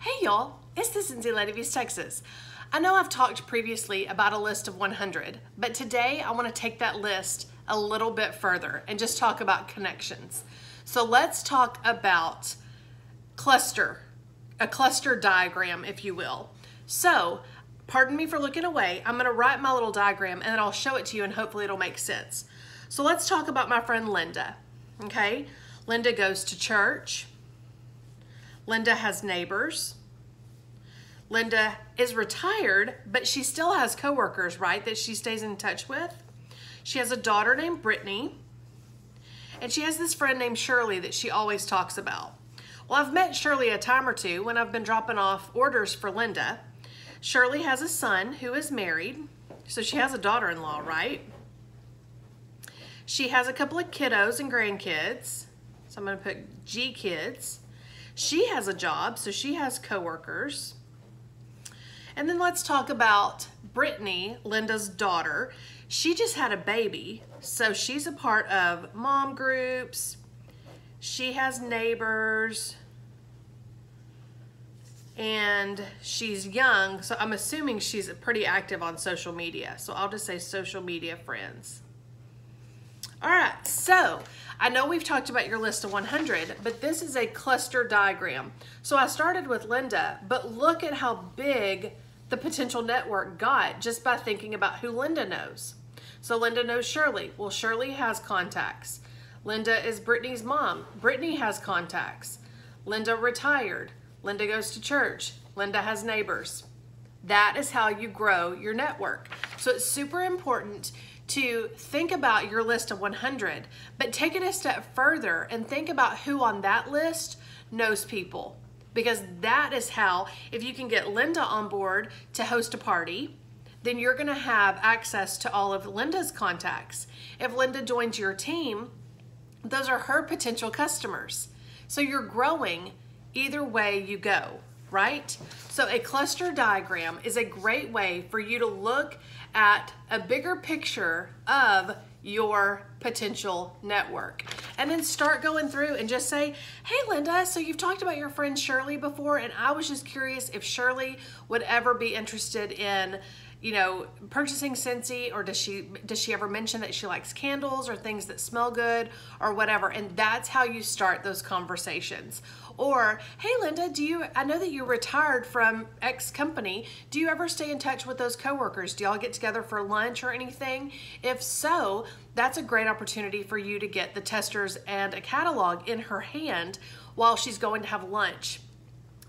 Hey y'all, it's the Scentsy Lady of East Texas. I know I've talked previously about a list of 100, but today I want to take that list a little bit further and just talk about connections. So let's talk about a cluster diagram, if you will. So, pardon me for looking away. I'm going to write my little diagram and then I'll show it to you and hopefully it'll make sense. So let's talk about my friend Linda, okay? Linda goes to church. Linda has neighbors. Linda is retired, but she still has coworkers, right, that she stays in touch with. She has a daughter named Brittany, and she has this friend named Shirley that she always talks about. Well, I've met Shirley a time or two when I've been dropping off orders for Linda. Shirley has a son who is married, so she has a daughter-in-law, right? She has a couple of kiddos and grandkids, so I'm going to put G kids. She has a job, so she has coworkers. And then let's talk about Brittany, Linda's daughter. She just had a baby, so she's a part of mom groups. She has neighbors. And she's young, so I'm assuming she's pretty active on social media. So I'll just say social media friends. All right, so I know we've talked about your list of 100, but this is a cluster diagram. So I started with Linda, but look at how big the potential network got just by thinking about who Linda knows. So Linda knows Shirley. Well, Shirley has contacts. Linda is Brittany's mom. Brittany has contacts. Linda retired. Linda goes to church. Linda has neighbors. That is how you grow your network. So it's super important to think about your list of 100, but take it a step further and think about who on that list knows people. Because that is how, if you can get Linda on board to host a party, then you're gonna have access to all of Linda's contacts. If Linda joins your team, those are her potential customers. So you're growing either way you go, right? So a cluster diagram is a great way for you to look at a bigger picture of your potential network. And then start going through and just say, hey Linda, so you've talked about your friend Shirley before, and I was just curious if Shirley would ever be interested in, you know, purchasing Scentsy, or does she ever mention that she likes candles or things that smell good or whatever? And that's how you start those conversations. Or, hey Linda, I know that you retired from X company. Do you ever stay in touch with those coworkers? Do y'all get together for lunch or anything? If so, that's a great opportunity for you to get the testers and a catalog in her hand while she's going to have lunch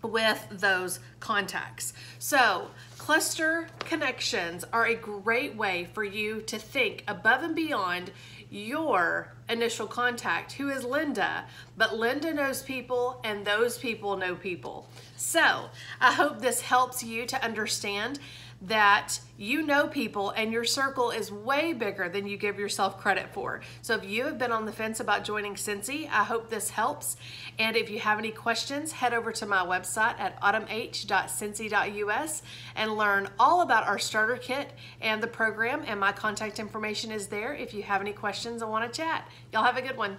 with those contacts. So cluster connections are a great way for you to think above and beyond your initial contact, who is Linda, but Linda knows people and those people know people. So I hope this helps you to understand that you know people and your circle is way bigger than you give yourself credit for. So if you have been on the fence about joining Scentsy, I hope this helps. And if you have any questions, head over to my website at autumnh.scentsy.us and learn all about our starter kit and the program, and my contact information is there if you have any questions and want to chat. Y'all have a good one.